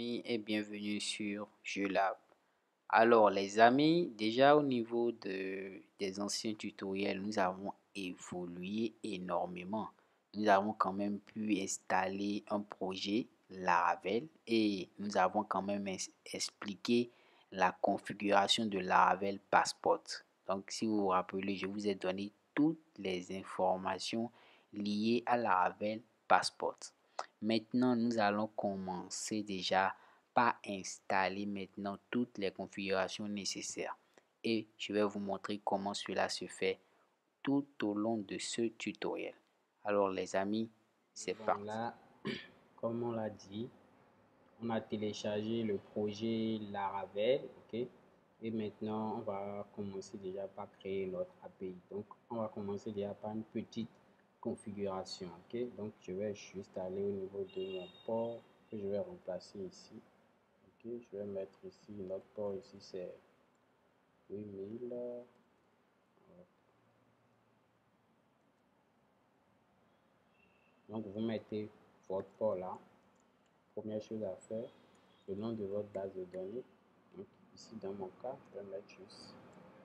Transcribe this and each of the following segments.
amis et bienvenue sur JeuLab. Alors les amis, déjà au niveau des anciens tutoriels, nous avons évolué énormément. Nous avons quand même pu installer un projet Laravel et nous avons quand même expliqué la configuration de Laravel Passport. Donc si vous vous rappelez, je vous ai donné toutes les informations liées à Laravel Passport. Maintenant, nous allons commencer déjà par installer maintenant toutes les configurations nécessaires. Et je vais vous montrer comment cela se fait tout au long de ce tutoriel. Alors les amis, c'est parti. Là, comme on l'a dit, on a téléchargé le projet Laravel, ok? Et maintenant, on va commencer déjà par créer notre API. Donc, on va commencer déjà par une petite configuration, ok? Donc, je vais juste aller au niveau de mon port que je vais remplacer ici. Ok, je vais mettre ici notre port ici, c'est 8000. Donc, vous mettez votre port là. Première chose à faire, le nom de votre base de données. Donc, ici, dans mon cas, je vais mettre juste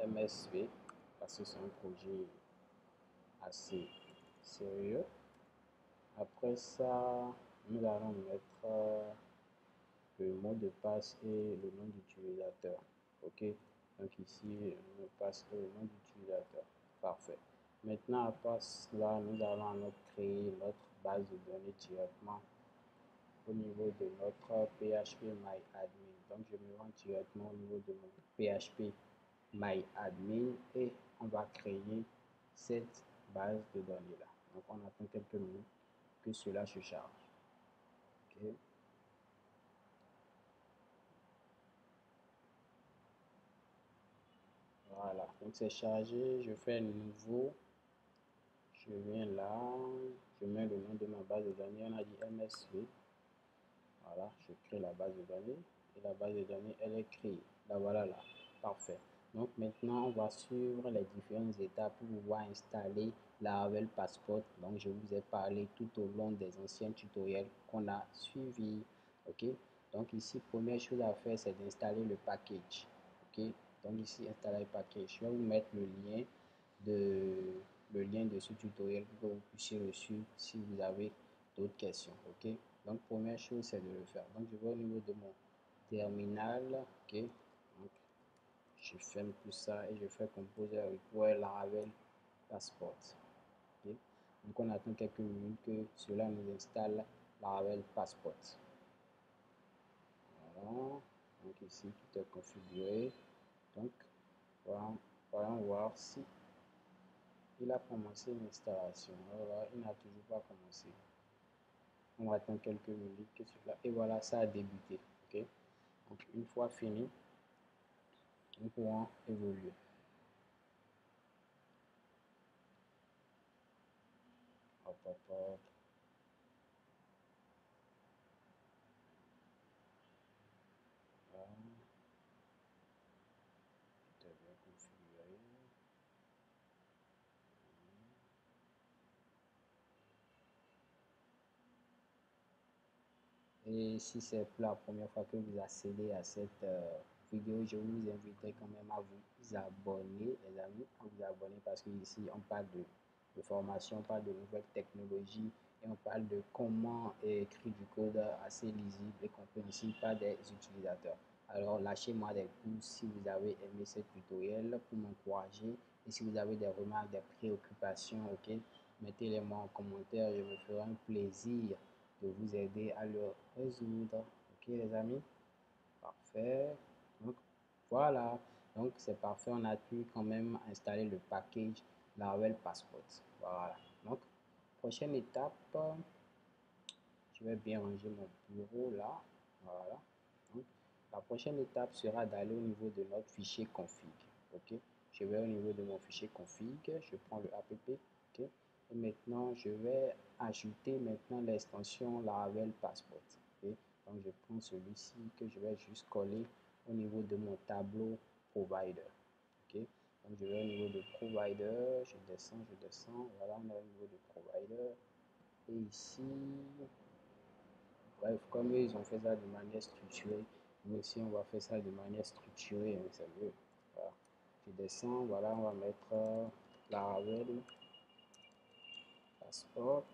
MSV parce que c'est un projet assez sérieux. Après ça, nous allons mettre le mot de passe et le nom d'utilisateur. Ok, donc ici, le mot de passe et le nom d'utilisateur. Parfait. Maintenant, à part cela, nous allons alors créer notre base de données directement au niveau de notre PHP MyAdmin. Donc, je me rends directement au niveau de mon PHP MyAdmin et on va créer cette base de données là. Donc, on attend quelques minutes que cela se charge. Okay. Voilà, donc c'est chargé. Je fais un nouveau. Je viens là, je mets le nom de ma base de données. On a dit MSV. Voilà, je crée la base de données et la base de données elle est créée. Là voilà là, parfait. Donc maintenant on va suivre les différentes étapes pour pouvoir installer Laravel Passport. Donc je vous ai parlé tout au long des anciens tutoriels qu'on a suivis. Ok, donc ici première chose à faire c'est d'installer le package. Ok, donc ici installer le package. Je vais vous mettre le lien de ce tutoriel pour que vous puissiez le suivre si vous avez d'autres questions. Ok, donc première chose c'est de le faire. Donc je vais au niveau de mon terminal. Ok, donc je ferme tout ça et je fais composer avec Laravel Passport. Ok, donc on attend quelques minutes que cela nous installe Laravel Passport. Voilà, donc ici tout est configuré. Donc voyons voir si il a commencé l'installation. Voilà, il n'a toujours pas commencé. On attend quelques minutes que cela. Et voilà, ça a débuté. Ok, donc une fois fini, nous pourrons évoluer. Hop, hop, hop. Voilà. Tout est bien configuré. Et si c'est pour la première fois que vous accédez à cette vidéo, je vous inviterai quand même à vous abonner, les amis, à vous abonner parce qu'ici on parle de formation, on parle de nouvelles technologies et on parle de comment écrire du code assez lisible et compréhensible par des utilisateurs. Alors lâchez-moi des pouces si vous avez aimé ce tutoriel pour m'encourager et si vous avez des remarques, des préoccupations, ok, mettez-les moi en commentaire, je me ferai un plaisir de vous aider à le résoudre. Ok les amis, parfait. Donc voilà, donc c'est parfait, on a pu quand même installer le package Laravel Passport. Voilà, donc prochaine étape, je vais bien ranger mon bureau là. Voilà, donc la prochaine étape sera d'aller au niveau de notre fichier config. Ok, je vais au niveau de mon fichier config, je prends le app. Ok, et maintenant je vais ajouter maintenant l'extension Laravel Passport. Okay? Donc je prends celui-ci que je vais juste coller au niveau de mon tableau provider. Okay? Donc je vais au niveau de provider, je descends, voilà on est au niveau de provider. Et ici, Bref, comme eux, ils ont fait ça de manière structurée, nous aussi, on va faire ça de manière structurée, hein, c'est mieux. Voilà. Je descends, voilà, on va mettre Laravel, Passport,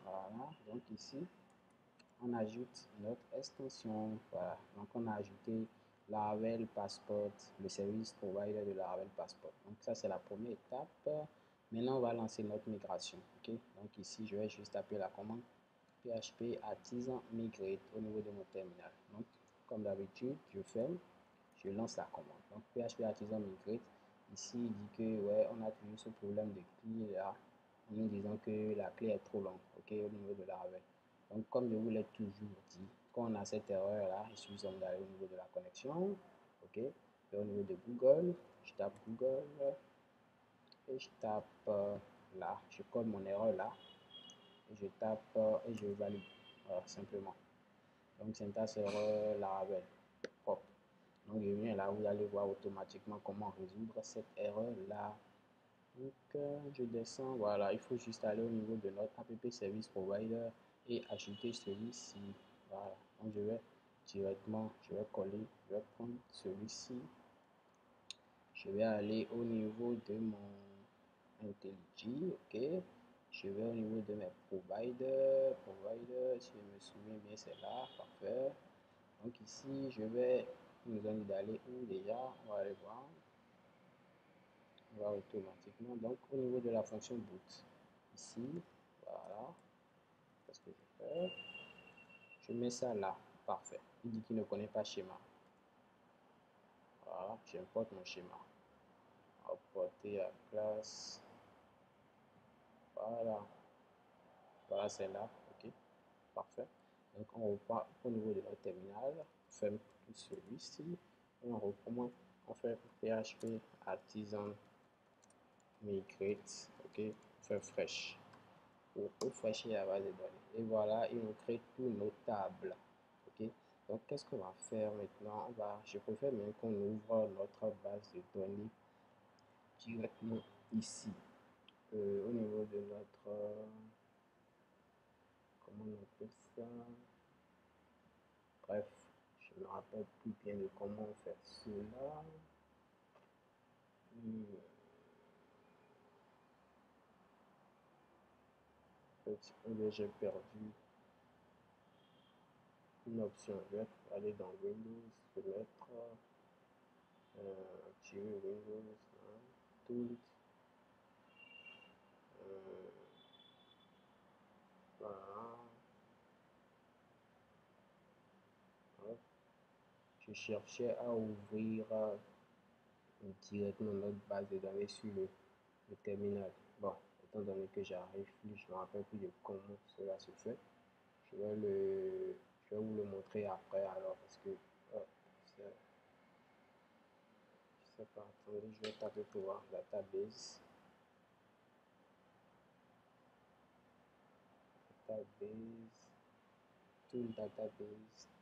voilà. Donc ici, on ajoute notre extension, voilà. Donc on a ajouté Laravel Passport, le service provider de Laravel Passport. Donc ça, c'est la première étape. Maintenant, on va lancer notre migration, ok? Donc ici, je vais juste taper la commande PHP artisan migrate au niveau de mon terminal. Donc, comme d'habitude, je ferme, je lance la commande. Donc, PHP artisan migrate. Ici, il dit que, ouais, on a toujours ce problème de clé là, en nous disant que la clé est trop longue, ok, au niveau de la Ravel. Donc, comme je vous l'ai toujours dit, quand on a cette erreur là, il suffit d'aller au niveau de la connexion, ok, et au niveau de Google, je tape Google et je tape là, je colle mon erreur là, et je tape et je valide, voilà, simplement. Donc, syntaxe erreur Laravel, propre. Donc, je viens là, vous allez voir automatiquement comment résoudre cette erreur là. Donc, je descends, voilà, il faut juste aller au niveau de notre app service provider et ajouter celui-ci. Voilà, donc je vais directement, je vais coller, je vais prendre celui-ci. Je vais aller au niveau de mon IntelliJ, ok. Je vais au niveau de mes providers, si je me souviens bien, c'est là, parfait. Donc ici, je vais, nous allons d'aller où déjà, on va aller voir. On va automatiquement, donc au niveau de la fonction boot, ici, voilà, qu'est-ce que je fais? Je mets ça là, parfait. Il dit qu'il ne connaît pas schéma. Voilà, j'importe mon schéma. Importer à classe. Voilà. Voilà, c'est là. Ok. Parfait. Donc, on reprend au niveau de notre terminal. On ferme tout celui-ci. Et on reprend. On fait PHP artisan migrate. Ok. On fait fresh. Pour fraîchir la base de données. Et voilà, il nous crée tous nos tables. Ok. Donc, qu'est-ce qu'on va faire maintenant? Je préfère même qu'on ouvre notre base de données directement ici. Au niveau de notre, comment on appelle ça? Bref, je ne me rappelle plus bien de comment faire cela. J'ai perdu une option. Je vais aller dans Windows, fenêtre, tirer Windows, hein, Tools, voilà. Hop. Je cherchais à ouvrir directement notre base de données sur le terminal. Bon, étant donné que j'arrive plus, je me rappelle plus de comment cela se fait. Je vais vous le montrer après alors parce que je sais pas, attendez, je vais taper pour voir database,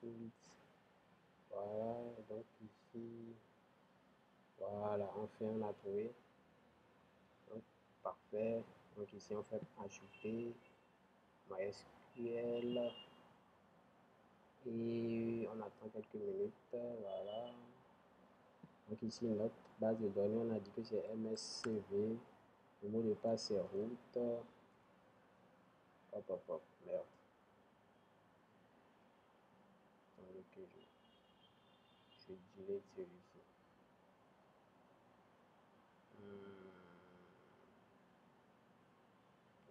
tools, voilà, donc ici, voilà, enfin on a trouvé, donc parfait, donc ici on fait ajouter MySQL et on attend quelques minutes, voilà. Donc ici notre base de données, on a dit que c'est MSCV, le mot de passe c'est route, hop, merde, attendez que je delete celui-ci.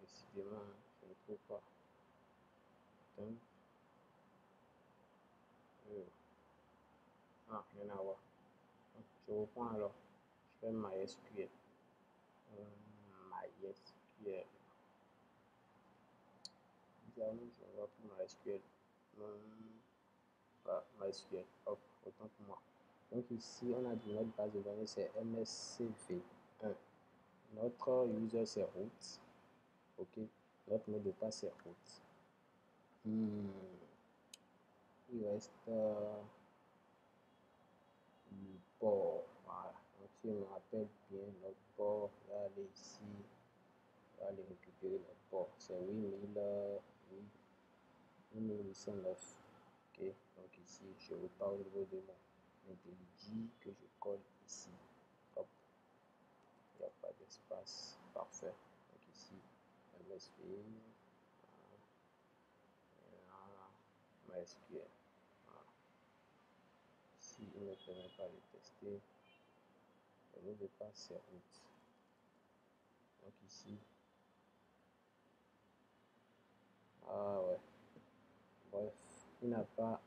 Décidément, je ne trouve pas. Donc, rien à voir. Donc, je reprends alors. Je fais MySQL. MySQL. Bizarrement, je ne vois plus MySQL. MySQL. Hop, autant pour moi. Donc ici, on a dit notre base de données, c'est MSCV1. Notre user, c'est root. Ok. Notre mot de passe, c'est root. Il reste le port. Voilà. Donc si je me rappelle bien, notre port, je vais aller ici. On va aller récupérer notre port. C'est 8000. Oui. 1809. Ok, donc ici, je repars au niveau de mon IntelliJ que je colle ici. Hop, il n'y a pas d'espace. Parfait. Donc ici, MSP, MySQL. Voilà. Ici, il ne permet pas de tester. Le mot de passe, c'est route. Donc ici, ah ouais, bref, il n'a pas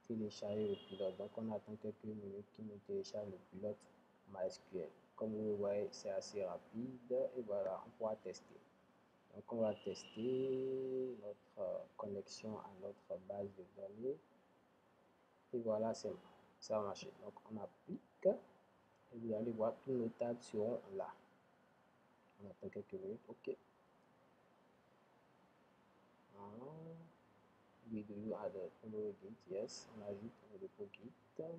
téléchargé le pilote. Donc on attend quelques minutes qu'il me télécharge le pilote MySQL. Comme vous le voyez, c'est assez rapide et voilà, on pourra tester. Donc on va tester notre connexion à notre base de données. Et voilà, ça a marché. Donc on applique et vous allez voir tous nos tables seront là. On attend quelques minutes, ok. We do add a follow git, yes, on ajoute le dépôt git. Voilà.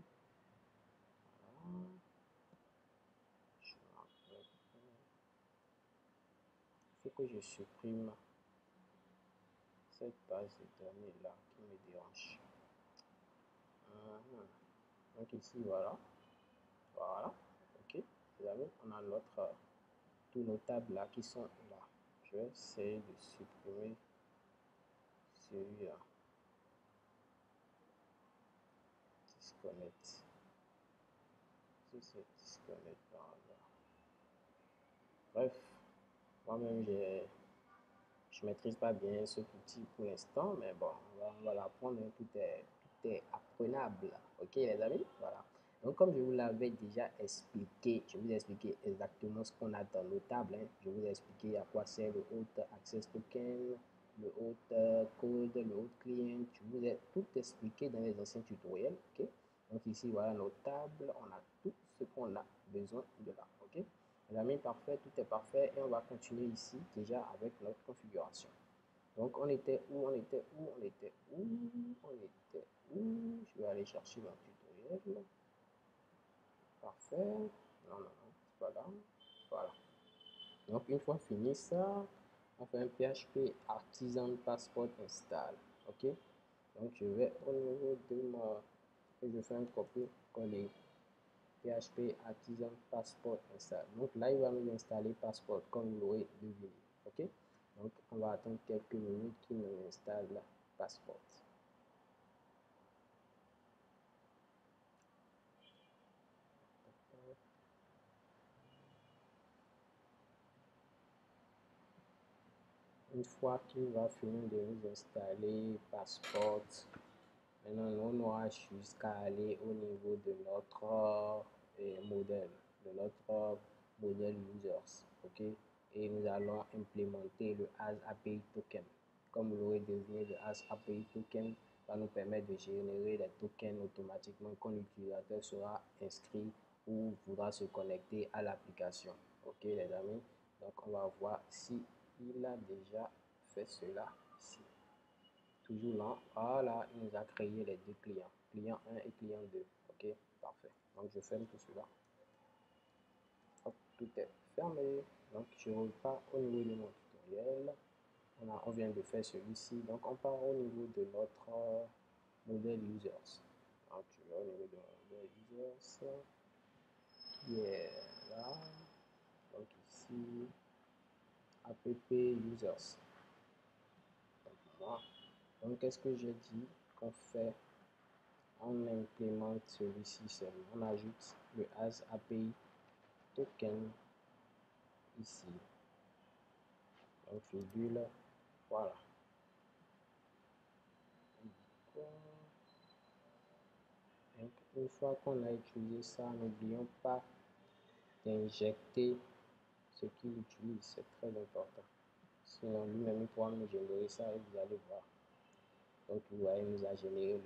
Il faut que je supprime cette base de données là qui me dérange. Donc ici, voilà. Voilà. Ok. Vous avez, on a notre tous nos tables là qui sont là. Je vais essayer de supprimer celui-là. Disconnect. Si c'est disconnect par là. Bref, moi-même je maîtrise pas bien cet outil pour l'instant, mais bon, on va l'apprendre. Tout est apprenable. Ok, les amis, voilà. Donc, comme je vous l'avais déjà expliqué, je vous ai expliqué exactement ce qu'on a dans nos tables. Je vous ai expliqué à quoi sert le Hot Access Token, le Hot Code, le Hot Client. Je vous ai tout expliqué dans les anciens tutoriels. Ok, donc ici, voilà nos tables. On a tout ce qu'on a besoin de là. Ok. Les amis, parfait, tout est parfait et on va continuer ici déjà avec notre configuration. Donc on était où, on était où, on était où, on était où, je vais aller chercher mon tutoriel. Parfait, non, non, non, c'est pas là, voilà. Donc une fois fini ça, on fait un PHP Artisan Passport Install, ok. Donc je vais au niveau de ma, je fais un copier-coller. PHP Artisan Passport Install. Donc là, il va nous installer Passport comme vous l'aurez deviné. Ok. Donc on va attendre quelques minutes qu'il nous installe Passport. Une fois qu'il va finir de nous installer Passport, maintenant on aura jusqu'à aller au niveau de notre modèle, de notre modèle users. Ok. Et nous allons implémenter le As API Token. Comme vous l'aurez deviné, le As API Token va nous permettre de générer des tokens automatiquement quand l'utilisateur sera inscrit ou voudra se connecter à l'application. Ok les amis, donc on va voir si il a déjà fait cela ici. Toujours là, voilà, il nous a créé les deux clients, client 1 et client 2. Ok, parfait. Donc je ferme tout cela. Hop, tout est fermé. Donc je repars au niveau de mon tutoriel. On vient de faire celui-ci. Donc on part au niveau de notre modèle users. Donc je vais au niveau de mon modèle users qui est là. Donc ici, app users. Donc qu'est-ce que j'ai dit qu'on fait? On implémente celui-ci seulement. On ajoute le As API Token ici. Donc virgule, voilà. Donc, une fois qu'on a utilisé ça, n'oublions pas d'injecter ce qu'il utilise, c'est très important. Sinon, lui-même, il pourra nous générer ça et vous allez voir. Donc, vous voyez, il nous a généré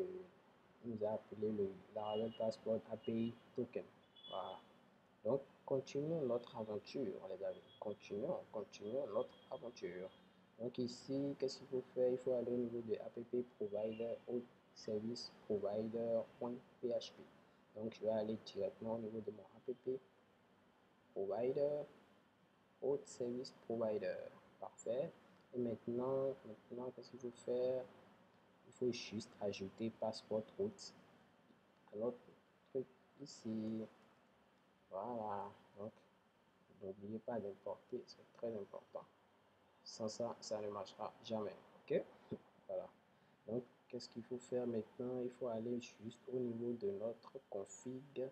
il nous a appelé la Laravel Passport API Token. Voilà. Donc, continuons notre aventure, les amis. Continuons notre aventure. Donc ici, qu'est-ce qu'il faut faire? Il faut aller au niveau de app provider auth service provider.php. Donc, je vais aller directement au niveau de mon app provider auth service provider. Parfait. Et maintenant qu'est-ce qu'il faut faire? il faut juste ajouter passeport route à notre truc ici. Voilà. Donc, n'oubliez pas d'importer, c'est très important. Sans ça, ça ne marchera jamais. Ok? Voilà. Donc, qu'est-ce qu'il faut faire maintenant? Il faut aller juste au niveau de notre config.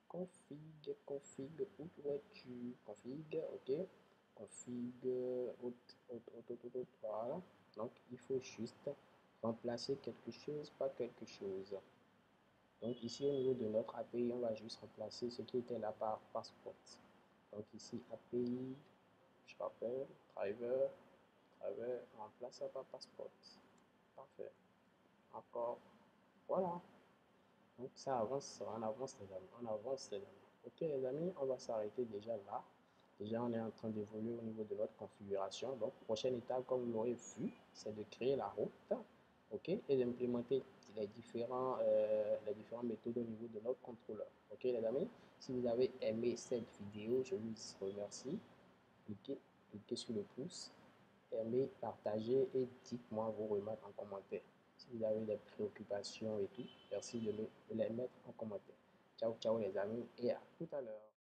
Config, où es-tu? Config, ok. Config, voilà. Donc, il faut juste remplacer quelque chose par quelque chose. Donc, ici, au niveau de notre API, on va juste remplacer ce qui était là par passport. Donc, ici, API, je rappelle, driver, on remplace ça par passport. Parfait. Encore, voilà. Donc ça avance, on avance les amis, on avance les amis. Ok les amis, on va s'arrêter déjà là. Déjà on est en train d'évoluer au niveau de notre configuration. Donc prochaine étape, comme vous l'aurez vu, c'est de créer la route, ok, et d'implémenter les différentes méthodes au niveau de notre contrôleur. Ok les amis, si vous avez aimé cette vidéo, je vous remercie. Cliquez sur le pouce, aimez, partagez et dites-moi vos remarques en commentaire. Si vous avez des préoccupations et tout, merci de les mettre en commentaire. Ciao, ciao les amis et à tout à l'heure.